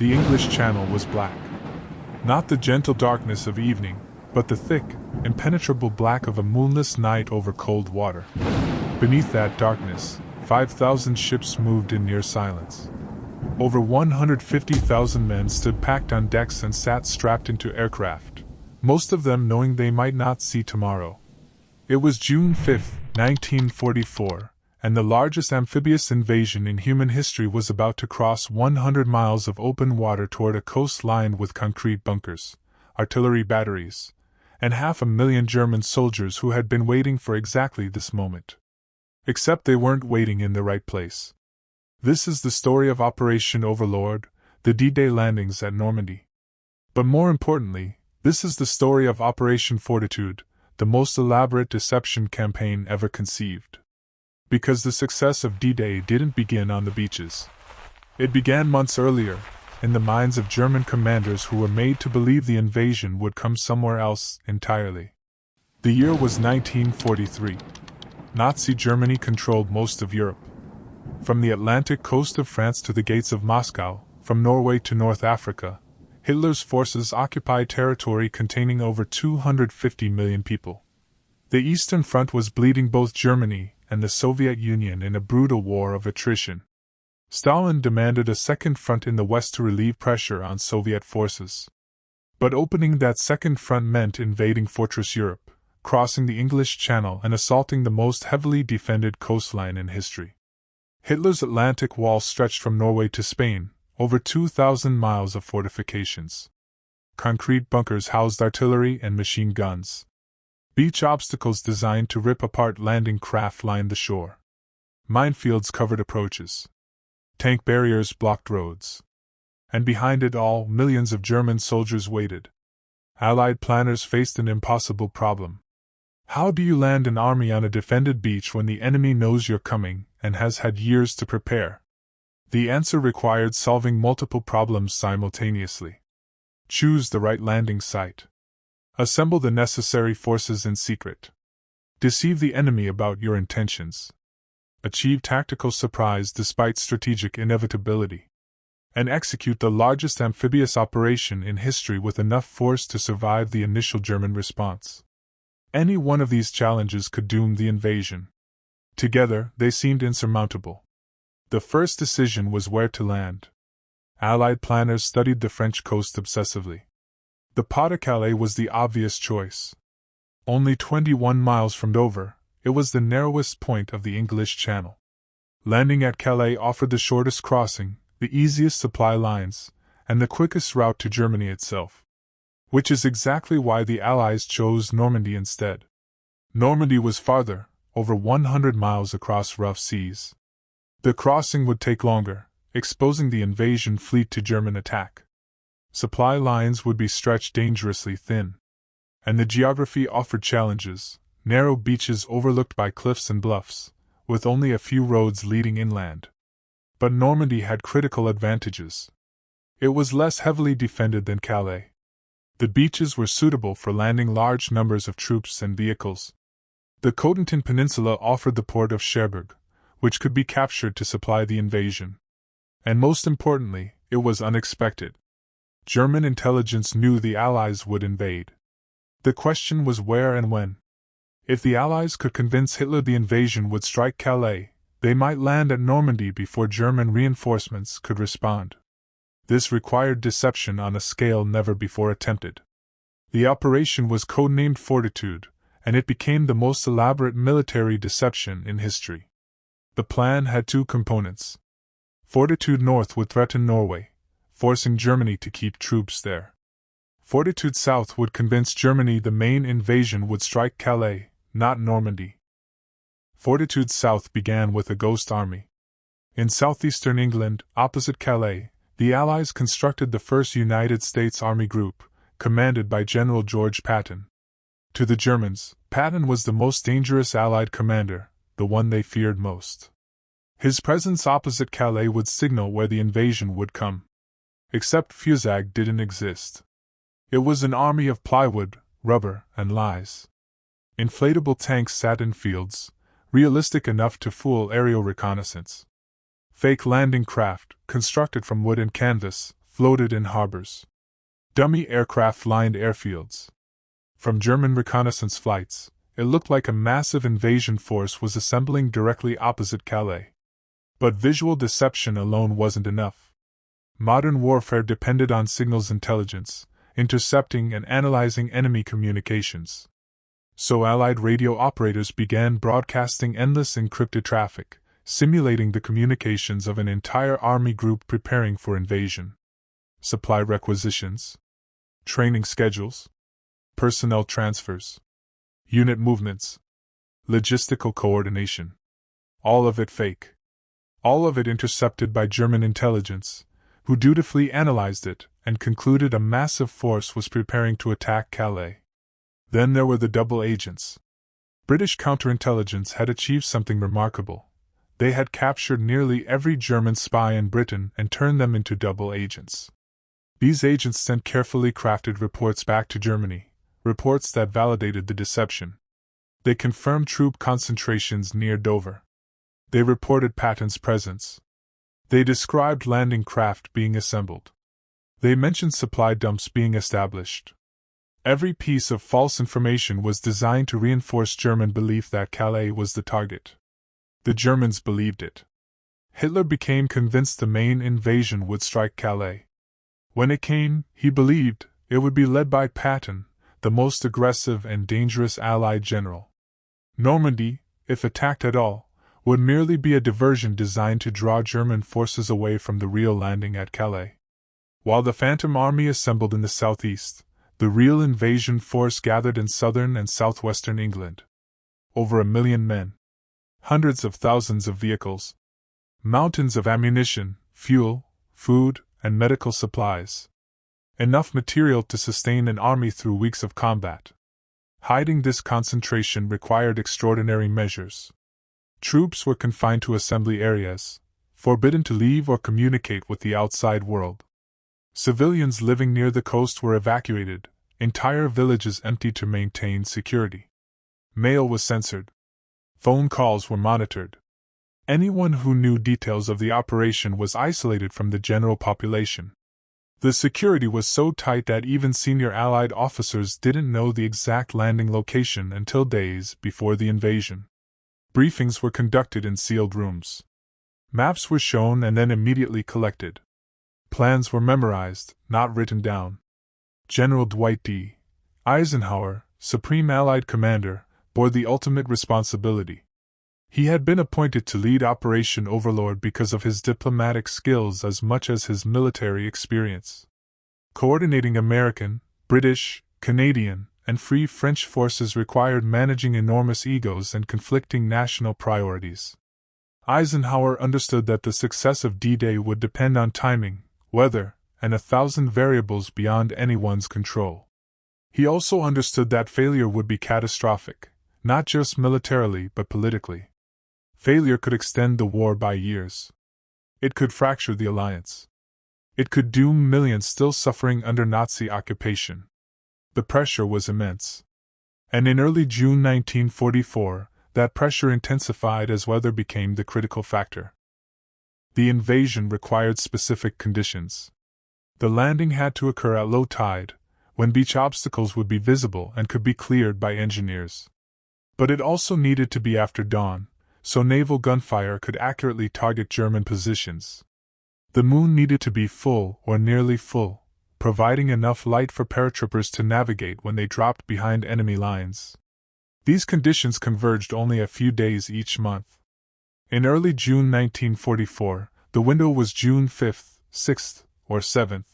The English Channel was black. Not the gentle darkness of evening, but the thick, impenetrable black of a moonless night over cold water. Beneath that darkness, 5,000 ships moved in near silence. Over 150,000 men stood packed on decks and sat strapped into aircraft, most of them knowing they might not see tomorrow. It was June 5, 1944, and the largest amphibious invasion in human history was about to cross 100 miles of open water toward a coast lined with concrete bunkers, artillery batteries, and 500,000 German soldiers who had been waiting for exactly this moment. Except they weren't waiting in the right place. This is the story of Operation Overlord, the D-Day landings at Normandy. But more importantly, this is the story of Operation Fortitude, the most elaborate deception campaign ever conceived. Because the success of D-Day didn't begin on the beaches. It began months earlier, in the minds of German commanders who were made to believe the invasion would come somewhere else entirely. The year was 1943. Nazi Germany controlled most of Europe. From the Atlantic coast of France to the gates of Moscow, from Norway to North Africa, Hitler's forces occupied territory containing over 250 million people. The Eastern Front was bleeding both Germany and the Soviet Union in a brutal war of attrition. Stalin demanded a second front in the West to relieve pressure on Soviet forces. But opening that second front meant invading Fortress Europe, crossing the English Channel and assaulting the most heavily defended coastline in history. Hitler's Atlantic Wall stretched from Norway to Spain, over 2,000 miles of fortifications. Concrete bunkers housed artillery and machine guns. Beach obstacles designed to rip apart landing craft lined the shore. Minefields covered approaches. Tank barriers blocked roads. And behind it all, millions of German soldiers waited. Allied planners faced an impossible problem. How do you land an army on a defended beach when the enemy knows you're coming and has had years to prepare? The answer required solving multiple problems simultaneously. Choose the right landing site. Assemble the necessary forces in secret. Deceive the enemy about your intentions. Achieve tactical surprise despite strategic inevitability. And execute the largest amphibious operation in history with enough force to survive the initial German response. Any one of these challenges could doom the invasion. Together, they seemed insurmountable. The first decision was where to land. Allied planners studied the French coast obsessively. The Pas-de-Calais was the obvious choice. Only 21 miles from Dover, it was the narrowest point of the English Channel. Landing at Calais offered the shortest crossing, the easiest supply lines, and the quickest route to Germany itself. Which is exactly why the Allies chose Normandy instead. Normandy was farther, over 100 miles across rough seas. The crossing would take longer, exposing the invasion fleet to German attack. Supply lines would be stretched dangerously thin. And the geography offered challenges, narrow beaches overlooked by cliffs and bluffs, with only a few roads leading inland. But Normandy had critical advantages. It was less heavily defended than Calais. The beaches were suitable for landing large numbers of troops and vehicles. The Cotentin Peninsula offered the port of Cherbourg, which could be captured to supply the invasion. And most importantly, it was unexpected. German intelligence knew the Allies would invade. The question was where and when. If the Allies could convince Hitler the invasion would strike Calais, they might land at Normandy before German reinforcements could respond. This required deception on a scale never before attempted. The operation was codenamed Fortitude, and it became the most elaborate military deception in history. The plan had two components. Fortitude North would threaten Norway, forcing Germany to keep troops there. Fortitude South would convince Germany the main invasion would strike Calais, not Normandy. Fortitude South began with a ghost army. In southeastern England, opposite Calais, the Allies constructed the first United States Army Group, commanded by General George Patton. To the Germans, Patton was the most dangerous Allied commander, the one they feared most. His presence opposite Calais would signal where the invasion would come. Except Fusag didn't exist. It was an army of plywood, rubber, and lies. Inflatable tanks sat in fields, realistic enough to fool aerial reconnaissance. Fake landing craft, constructed from wood and canvas, floated in harbors. Dummy aircraft lined airfields. From German reconnaissance flights, it looked like a massive invasion force was assembling directly opposite Calais. But visual deception alone wasn't enough. Modern warfare depended on signals intelligence, intercepting and analyzing enemy communications. So Allied radio operators began broadcasting endless encrypted traffic, simulating the communications of an entire army group preparing for invasion. Supply requisitions, training schedules, personnel transfers, unit movements, logistical coordination. All of it fake. All of it intercepted by German intelligence, who dutifully analyzed it and concluded a massive force was preparing to attack Calais. Then there were the double agents. British counterintelligence had achieved something remarkable. They had captured nearly every German spy in Britain and turned them into double agents. These agents sent carefully crafted reports back to Germany, reports that validated the deception. They confirmed troop concentrations near Dover. They reported Patton's presence. They described landing craft being assembled. They mentioned supply dumps being established. Every piece of false information was designed to reinforce German belief that Calais was the target. The Germans believed it. Hitler became convinced the main invasion would strike Calais. When it came, he believed, it would be led by Patton, the most aggressive and dangerous Allied general. Normandy, if attacked at all, would merely be a diversion designed to draw German forces away from the real landing at Calais. While the Phantom Army assembled in the southeast, the real invasion force gathered in southern and southwestern England. Over 1 million men. Hundreds of thousands of vehicles. Mountains of ammunition, fuel, food, and medical supplies. Enough material to sustain an army through weeks of combat. Hiding this concentration required extraordinary measures. Troops were confined to assembly areas, forbidden to leave or communicate with the outside world. Civilians living near the coast were evacuated, entire villages emptied to maintain security. Mail was censored. Phone calls were monitored. Anyone who knew details of the operation was isolated from the general population. The security was so tight that even senior Allied officers didn't know the exact landing location until days before the invasion. Briefings were conducted in sealed rooms. Maps were shown and then immediately collected. Plans were memorized, not written down. General Dwight D. Eisenhower, Supreme Allied Commander, bore the ultimate responsibility. He had been appointed to lead Operation Overlord because of his diplomatic skills as much as his military experience. Coordinating American, British, Canadian, and Free French forces required managing enormous egos and conflicting national priorities. Eisenhower understood that the success of D-Day would depend on timing, weather, and 1,000 variables beyond anyone's control. He also understood that failure would be catastrophic, not just militarily but politically. Failure could extend the war by years. It could fracture the alliance. It could doom millions still suffering under Nazi occupation. The pressure was immense. And in early June 1944, that pressure intensified as weather became the critical factor. The invasion required specific conditions. The landing had to occur at low tide, when beach obstacles would be visible and could be cleared by engineers. But it also needed to be after dawn, so naval gunfire could accurately target German positions. The moon needed to be full or nearly full, providing enough light for paratroopers to navigate when they dropped behind enemy lines. These conditions converged only a few days each month. In early June 1944, the window was June 5th, 6th, or 7th.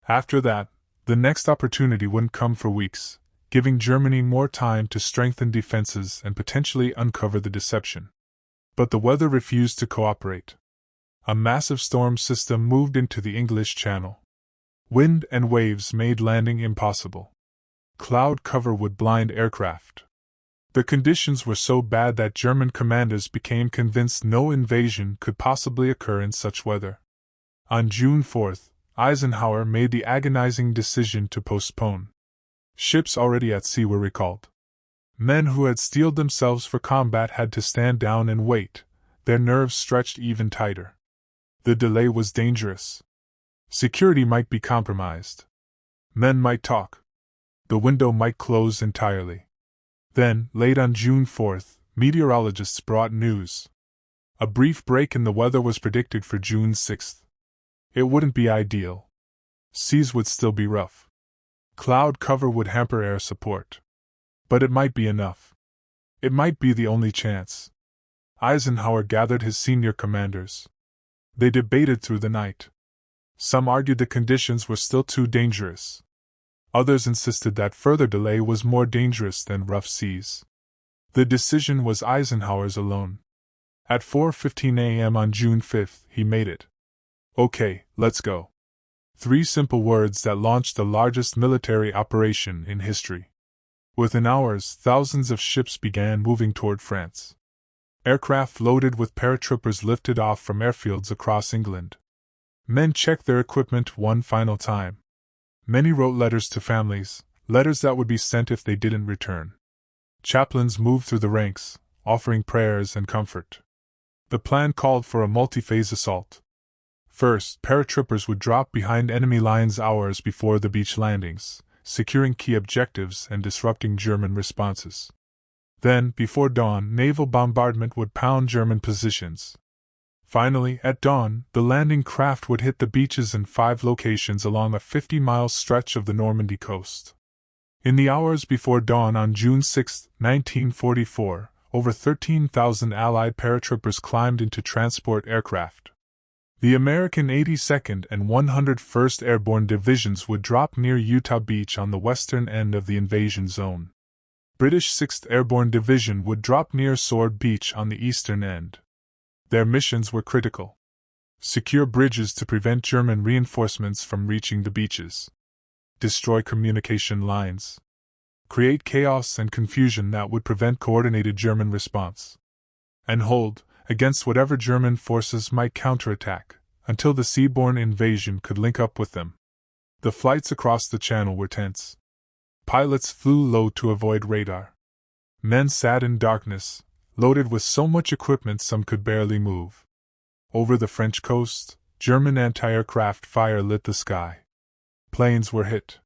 After that, the next opportunity wouldn't come for weeks, giving Germany more time to strengthen defenses and potentially uncover the deception. But the weather refused to cooperate. A massive storm system moved into the English Channel. Wind and waves made landing impossible. Cloud cover would blind aircraft. The conditions were so bad that German commanders became convinced no invasion could possibly occur in such weather. On June 4th, Eisenhower made the agonizing decision to postpone. Ships already at sea were recalled. Men who had steeled themselves for combat had to stand down and wait, their nerves stretched even tighter. The delay was dangerous. Security might be compromised. Men might talk. The window might close entirely. Then, late on June 4th, meteorologists brought news. A brief break in the weather was predicted for June 6th. It wouldn't be ideal. Seas would still be rough. Cloud cover would hamper air support. But it might be enough. It might be the only chance. Eisenhower gathered his senior commanders. They debated through the night. Some argued the conditions were still too dangerous. Others insisted that further delay was more dangerous than rough seas. The decision was Eisenhower's alone. At 4:15 a.m. on June 5th, he made it. Okay, let's go. 3 simple words that launched the largest military operation in history. Within hours, thousands of ships began moving toward France. Aircraft loaded with paratroopers lifted off from airfields across England. Men checked their equipment one final time. Many wrote letters to families, letters that would be sent if they didn't return. Chaplains moved through the ranks, offering prayers and comfort. The plan called for a multi-phase assault. First, paratroopers would drop behind enemy lines hours before the beach landings, securing key objectives and disrupting German responses. Then, before dawn, naval bombardment would pound German positions. Finally, at dawn, the landing craft would hit the beaches in 5 locations along a 50-mile stretch of the Normandy coast. In the hours before dawn on June 6, 1944, over 13,000 Allied paratroopers climbed into transport aircraft. The American 82nd and 101st Airborne Divisions would drop near Utah Beach on the western end of the invasion zone. British 6th Airborne Division would drop near Sword Beach on the eastern end. Their missions were critical. Secure bridges to prevent German reinforcements from reaching the beaches. Destroy communication lines. Create chaos and confusion that would prevent coordinated German response. And hold, against whatever German forces might counterattack, until the seaborne invasion could link up with them. The flights across the channel were tense. Pilots flew low to avoid radar. Men sat in darkness, loaded with so much equipment some could barely move. Over the French coast, German anti-aircraft fire lit the sky. Planes were hit.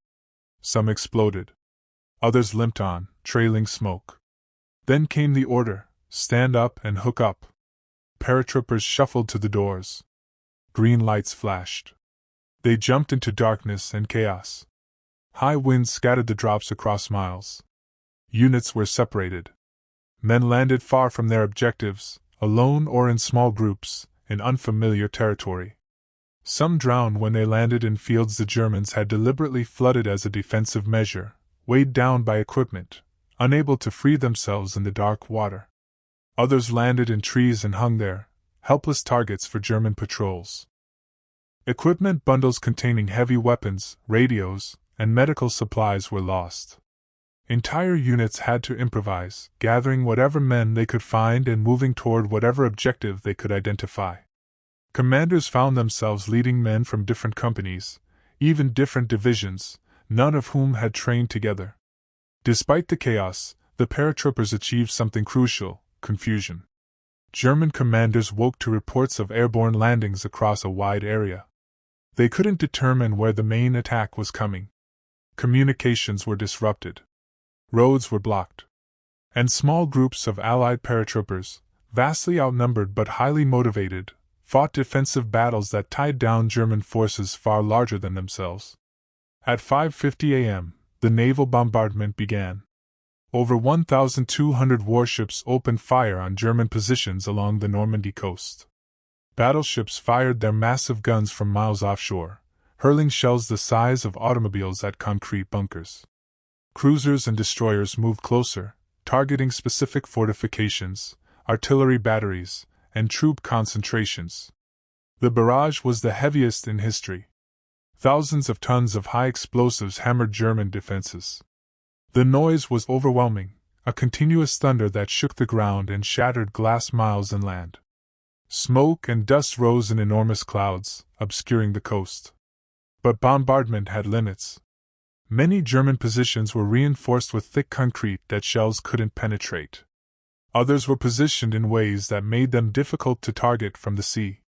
Some exploded. Others limped on, trailing smoke. Then came the order, stand up and hook up. Paratroopers shuffled to the doors. Green lights flashed. They jumped into darkness and chaos. High winds scattered the drops across miles. Units were separated. Men landed far from their objectives, alone or in small groups, in unfamiliar territory. Some drowned when they landed in fields the Germans had deliberately flooded as a defensive measure, weighed down by equipment, unable to free themselves in the dark water. Others landed in trees and hung there, helpless targets for German patrols. Equipment bundles containing heavy weapons, radios, and medical supplies were lost. Entire units had to improvise, gathering whatever men they could find and moving toward whatever objective they could identify. Commanders found themselves leading men from different companies, even different divisions, none of whom had trained together. Despite the chaos, the paratroopers achieved something crucial: confusion. German commanders woke to reports of airborne landings across a wide area. They couldn't determine where the main attack was coming. Communications were disrupted. Roads were blocked. And small groups of Allied paratroopers, vastly outnumbered but highly motivated, fought defensive battles that tied down German forces far larger than themselves. At 5:50 a.m., the naval bombardment began. Over 1,200 warships opened fire on German positions along the Normandy coast. Battleships fired their massive guns from miles offshore, hurling shells the size of automobiles at concrete bunkers. Cruisers and destroyers moved closer, targeting specific fortifications, artillery batteries, and troop concentrations. The barrage was the heaviest in history. Thousands of tons of high explosives hammered German defenses. The noise was overwhelming, a continuous thunder that shook the ground and shattered glass miles inland. Smoke and dust rose in enormous clouds, obscuring the coast. But bombardment had limits. Many German positions were reinforced with thick concrete that shells couldn't penetrate. Others were positioned in ways that made them difficult to target from the sea.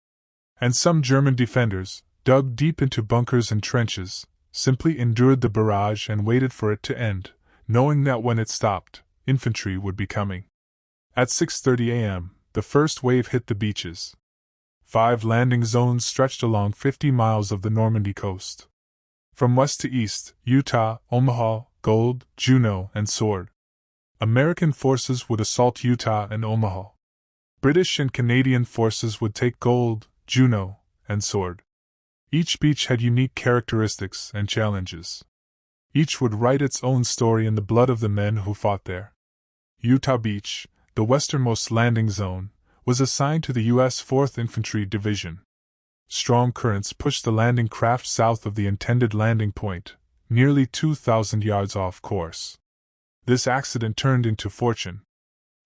And some German defenders, dug deep into bunkers and trenches, simply endured the barrage and waited for it to end, knowing that when it stopped, infantry would be coming. At 6:30 a.m., the first wave hit the beaches. 5 landing zones stretched along 50 miles of the Normandy coast. From west to east, Utah, Omaha, Gold, Juneau, and Sword. American forces would assault Utah and Omaha. British and Canadian forces would take Gold, Juneau, and Sword. Each beach had unique characteristics and challenges. Each would write its own story in the blood of the men who fought there. Utah Beach, the westernmost landing zone, was assigned to the U.S. 4th Infantry Division. Strong currents pushed the landing craft south of the intended landing point, nearly 2,000 yards off course. This accident turned into fortune.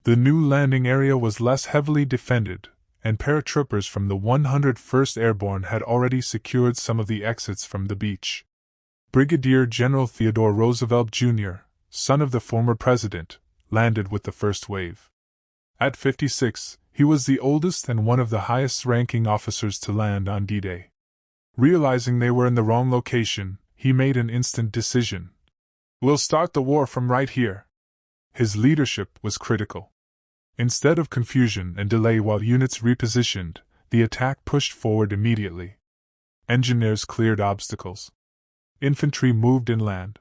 The new landing area was less heavily defended, and paratroopers from the 101st Airborne had already secured some of the exits from the beach. Brigadier General Theodore Roosevelt, Jr., son of the former president, landed with the first wave. At 56, he was the oldest and one of the highest-ranking officers to land on D-Day. Realizing they were in the wrong location, he made an instant decision. "We'll start the war from right here." His leadership was critical. Instead of confusion and delay while units repositioned, the attack pushed forward immediately. Engineers cleared obstacles. Infantry moved inland.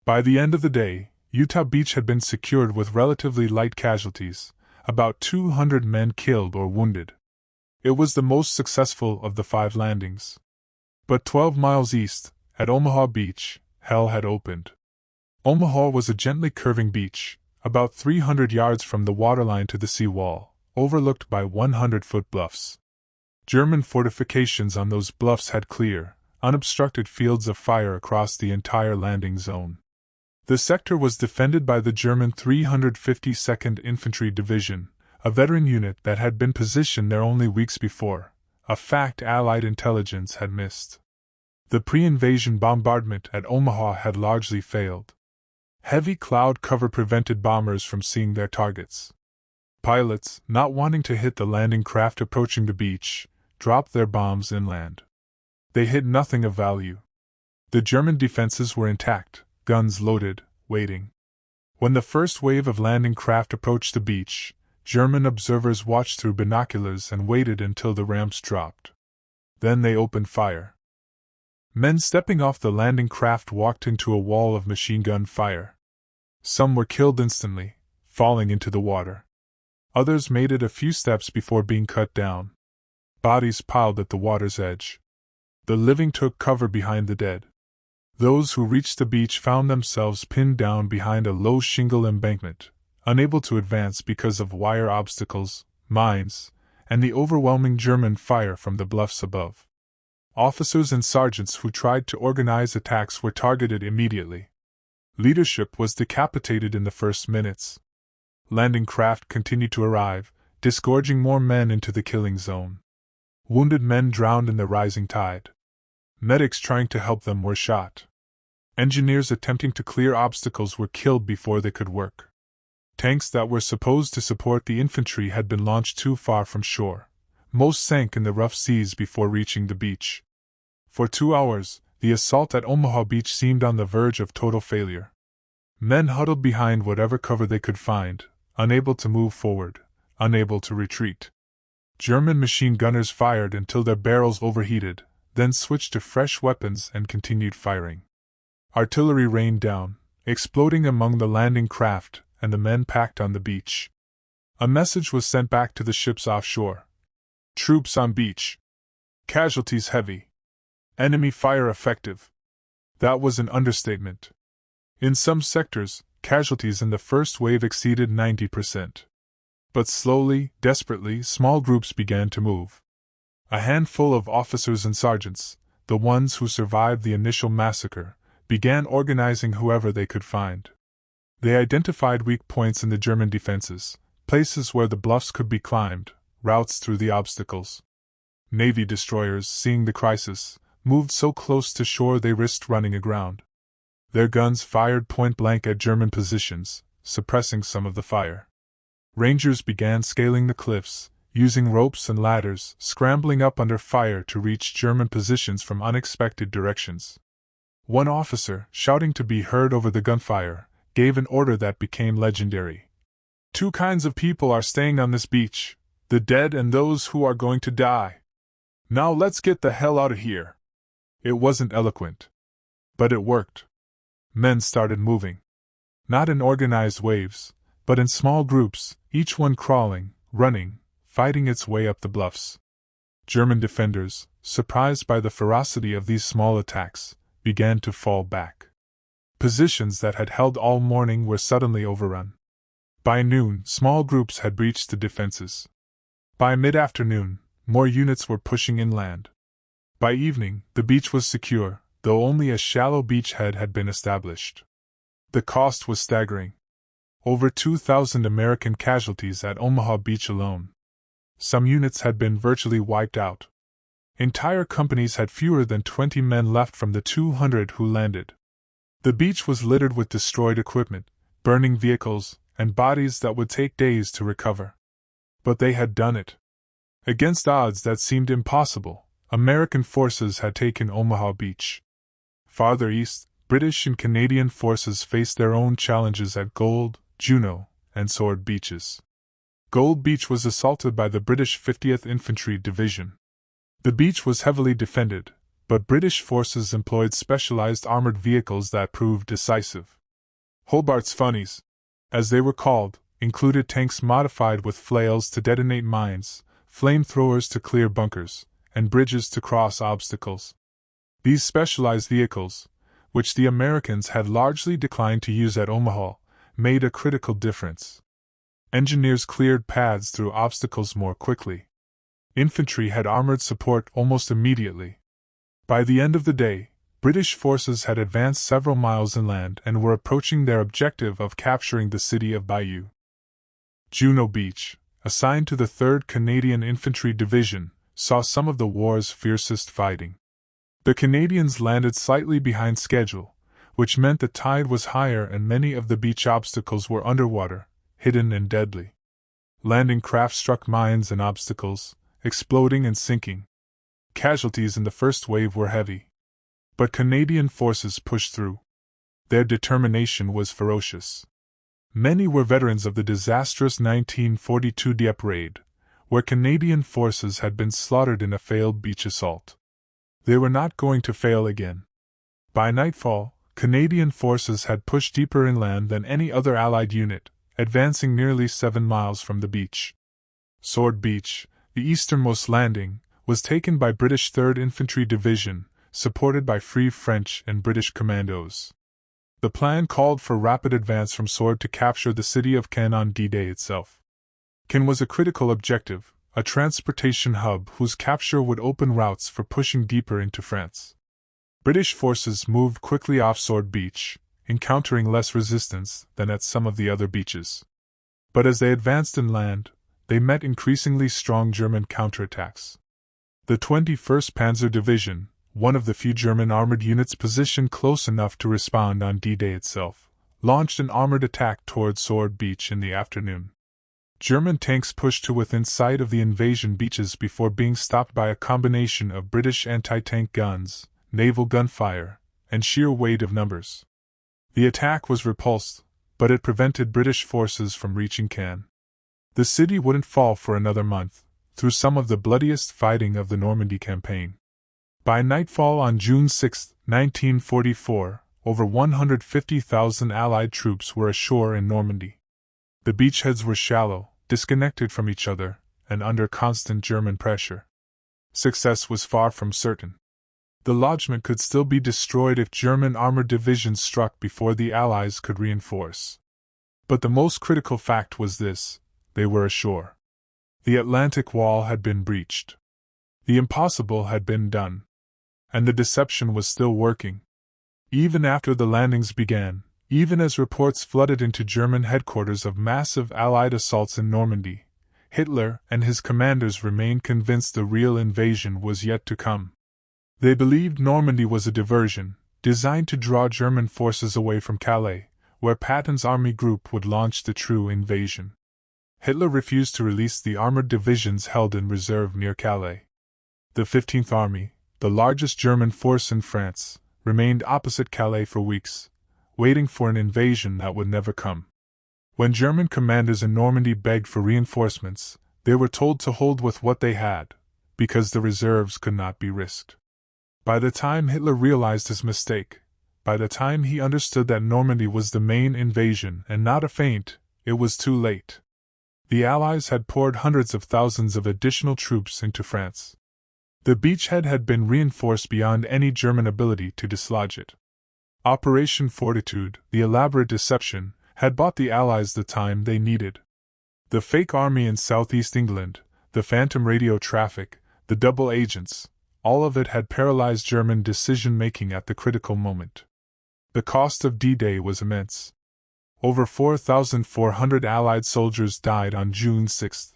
By the end of the day, Utah Beach had been secured with relatively light casualties, about 200 men killed or wounded. It was the most successful of the 5 landings. But 12 miles east, at Omaha Beach, hell had opened. Omaha was a gently curving beach, about 300 yards from the waterline to the seawall, overlooked by 100-foot bluffs. German fortifications on those bluffs had clear, unobstructed fields of fire across the entire landing zone. The sector was defended by the German 352nd Infantry Division, a veteran unit that had been positioned there only weeks before, a fact Allied intelligence had missed. The pre-invasion bombardment at Omaha had largely failed. Heavy cloud cover prevented bombers from seeing their targets. Pilots, not wanting to hit the landing craft approaching the beach, dropped their bombs inland. They hit nothing of value. The German defenses were intact, guns loaded, waiting. When the first wave of landing craft approached the beach, German observers watched through binoculars and waited until the ramps dropped. Then they opened fire. Men stepping off the landing craft walked into a wall of machine gun fire. Some were killed instantly, falling into the water. Others made it a few steps before being cut down. Bodies piled at the water's edge. The living took cover behind the dead. Those who reached the beach found themselves pinned down behind a low shingle embankment, unable to advance because of wire obstacles, mines, and the overwhelming German fire from the bluffs above. Officers and sergeants who tried to organize attacks were targeted immediately. Leadership was decapitated in the first minutes. Landing craft continued to arrive, disgorging more men into the killing zone. Wounded men drowned in the rising tide. Medics trying to help them were shot. Engineers attempting to clear obstacles were killed before they could work. Tanks that were supposed to support the infantry had been launched too far from shore. Most sank in the rough seas before reaching the beach. For 2 hours, the assault at Omaha Beach seemed on the verge of total failure. Men huddled behind whatever cover they could find, unable to move forward, unable to retreat. German machine gunners fired until their barrels overheated, then switched to fresh weapons and continued firing. Artillery rained down, exploding among the landing craft and the men packed on the beach. A message was sent back to the ships offshore. Troops on beach. Casualties heavy. Enemy fire effective. That was an understatement. In some sectors, casualties in the first wave exceeded 90%. But slowly, desperately, small groups began to move. A handful of officers and sergeants, the ones who survived the initial massacre, began organizing whoever they could find. They identified weak points in the German defenses, places where the bluffs could be climbed, routes through the obstacles. Navy destroyers, seeing the crisis, moved so close to shore they risked running aground. Their guns fired point-blank at German positions, suppressing some of the fire. Rangers began scaling the cliffs, using ropes and ladders, scrambling up under fire to reach German positions from unexpected directions. One officer, shouting to be heard over the gunfire, gave an order that became legendary. "Two kinds of people are staying on this beach, the dead and those who are going to die. Now let's get the hell out of here." It wasn't eloquent, but it worked. Men started moving. Not in organized waves, but in small groups, each one crawling, running, fighting its way up the bluffs. German defenders, surprised by the ferocity of these small attacks, began to fall back. Positions that had held all morning were suddenly overrun. By noon, small groups had breached the defenses. By mid-afternoon, more units were pushing inland. By evening, the beach was secure, though only a shallow beachhead had been established. The cost was staggering. Over 2,000 American casualties at Omaha Beach alone. Some units had been virtually wiped out. Entire companies had fewer than 20 men left from the 200 who landed. The beach was littered with destroyed equipment, burning vehicles, and bodies that would take days to recover. But they had done it. Against odds that seemed impossible, American forces had taken Omaha Beach. Farther east, British and Canadian forces faced their own challenges at Gold, Juno, and Sword Beaches. Gold Beach was assaulted by the British 50th Infantry Division. The beach was heavily defended, but British forces employed specialized armored vehicles that proved decisive. Hobart's funnies, as they were called, included tanks modified with flails to detonate mines, flamethrowers to clear bunkers, and bridges to cross obstacles. These specialized vehicles, which the Americans had largely declined to use at Omaha, made a critical difference. Engineers cleared paths through obstacles more quickly. Infantry had armored support almost immediately. By the end of the day, British forces had advanced several miles inland and were approaching their objective of capturing the city of Bayou. Juno Beach, assigned to the 3rd Canadian Infantry Division, saw some of the war's fiercest fighting. The Canadians landed slightly behind schedule, which meant the tide was higher and many of the beach obstacles were underwater, hidden and deadly. Landing craft struck mines and obstacles, exploding and sinking. Casualties in the first wave were heavy. But Canadian forces pushed through. Their determination was ferocious. Many were veterans of the disastrous 1942 Dieppe raid, where Canadian forces had been slaughtered in a failed beach assault. They were not going to fail again. By nightfall, Canadian forces had pushed deeper inland than any other Allied unit, advancing nearly 7 miles from the beach. Sword Beach, the easternmost landing, was taken by British 3rd Infantry Division, supported by Free French and British commandos. The plan called for rapid advance from Sword to capture the city of Caen on D-Day itself. Caen was a critical objective, a transportation hub whose capture would open routes for pushing deeper into France. British forces moved quickly off Sword Beach, encountering less resistance than at some of the other beaches. But as they advanced inland, they met increasingly strong German counterattacks. The 21st Panzer Division, one of the few German armored units positioned close enough to respond on D-Day itself, launched an armored attack toward Sword Beach in the afternoon. German tanks pushed to within sight of the invasion beaches before being stopped by a combination of British anti-tank guns, naval gunfire, and sheer weight of numbers. The attack was repulsed, but it prevented British forces from reaching Caen. The city wouldn't fall for another month, through some of the bloodiest fighting of the Normandy campaign. By nightfall on June 6, 1944, over 150,000 Allied troops were ashore in Normandy. The beachheads were shallow, disconnected from each other, and under constant German pressure. Success was far from certain. The lodgment could still be destroyed if German armored divisions struck before the Allies could reinforce. But the most critical fact was this: they were ashore. The Atlantic Wall had been breached. The impossible had been done. And the deception was still working. Even after the landings began, even as reports flooded into German headquarters of massive Allied assaults in Normandy, Hitler and his commanders remained convinced the real invasion was yet to come. They believed Normandy was a diversion, designed to draw German forces away from Calais, where Patton's army group would launch the true invasion. Hitler refused to release the armored divisions held in reserve near Calais. The 15th Army, the largest German force in France, remained opposite Calais for weeks, waiting for an invasion that would never come. When German commanders in Normandy begged for reinforcements, they were told to hold with what they had, because the reserves could not be risked. By the time Hitler realized his mistake, by the time he understood that Normandy was the main invasion and not a feint, it was too late. The Allies had poured hundreds of thousands of additional troops into France. The beachhead had been reinforced beyond any German ability to dislodge it. Operation Fortitude, the elaborate deception, had bought the Allies the time they needed. The fake army in southeast England, the phantom radio traffic, the double agents, all of it had paralyzed German decision-making at the critical moment. The cost of D-Day was immense. Over 4,400 Allied soldiers died on June 6.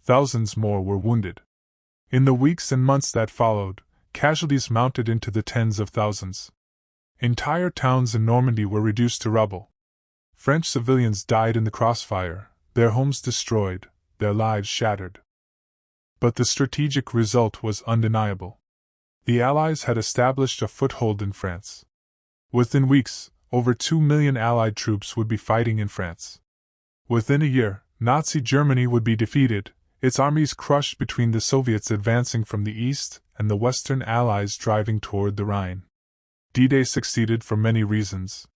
Thousands more were wounded. In the weeks and months that followed, casualties mounted into the tens of thousands. Entire towns in Normandy were reduced to rubble. French civilians died in the crossfire, their homes destroyed, their lives shattered. But the strategic result was undeniable. The Allies had established a foothold in France. Within weeks, over 2 million Allied troops would be fighting in France. Within a year, Nazi Germany would be defeated, its armies crushed between the Soviets advancing from the east and the Western Allies driving toward the Rhine. D-Day succeeded for many reasons.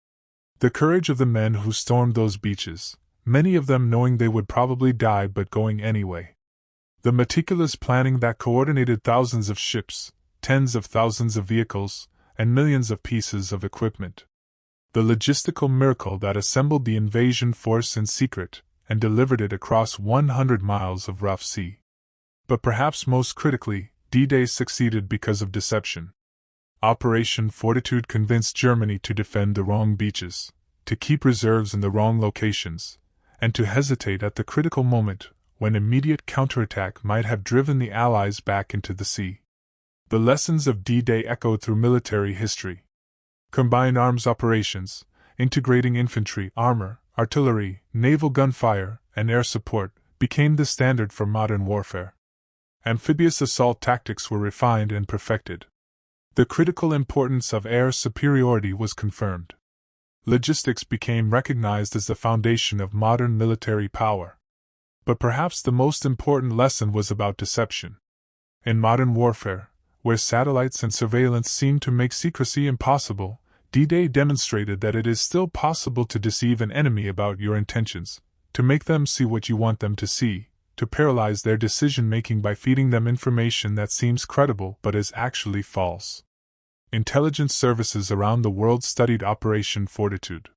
The courage of the men who stormed those beaches, many of them knowing they would probably die but going anyway. The meticulous planning that coordinated thousands of ships, tens of thousands of vehicles, and millions of pieces of equipment. The logistical miracle that assembled the invasion force in secret and delivered it across 100 miles of rough sea. But perhaps most critically, D-Day succeeded because of deception. Operation Fortitude convinced Germany to defend the wrong beaches, to keep reserves in the wrong locations, and to hesitate at the critical moment when immediate counterattack might have driven the Allies back into the sea. The lessons of D-Day echoed through military history. Combined arms operations, integrating infantry, armor, artillery, naval gunfire, and air support, became the standard for modern warfare. Amphibious assault tactics were refined and perfected. The critical importance of air superiority was confirmed. Logistics became recognized as the foundation of modern military power. But perhaps the most important lesson was about deception. In modern warfare, where satellites and surveillance seem to make secrecy impossible, D-Day demonstrated that it is still possible to deceive an enemy about your intentions, to make them see what you want them to see, to paralyze their decision-making by feeding them information that seems credible but is actually false. Intelligence services around the world studied Operation Fortitude.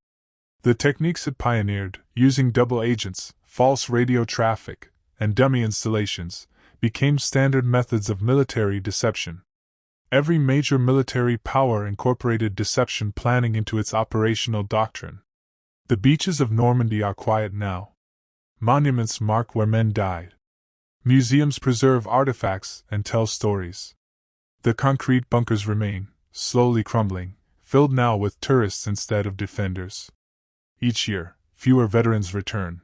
The techniques it pioneered, using double agents, false radio traffic, and dummy installations, became standard methods of military deception. Every major military power incorporated deception planning into its operational doctrine. The beaches of Normandy are quiet now. Monuments mark where men died. Museums preserve artifacts and tell stories. The concrete bunkers remain, slowly crumbling, filled now with tourists instead of defenders. Each year, fewer veterans return.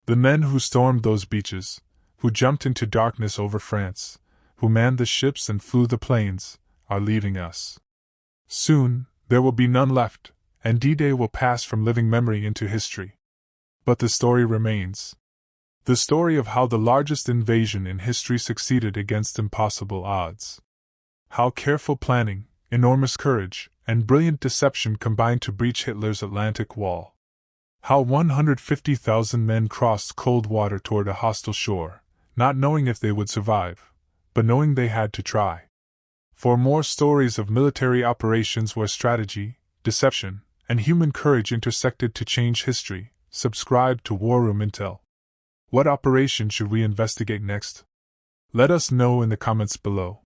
The men who stormed those beaches, who jumped into darkness over France, who manned the ships and flew the planes, are leaving us. Soon, there will be none left, and D-Day will pass from living memory into history. But the story remains. The story of how the largest invasion in history succeeded against impossible odds. How careful planning, enormous courage, and brilliant deception combined to breach Hitler's Atlantic Wall. How 150,000 men crossed cold water toward a hostile shore, not knowing if they would survive, but knowing they had to try. For more stories of military operations where strategy, deception, and human courage intersected to change history, subscribe to WarRoom Intel. What operation should we investigate next? Let us know in the comments below.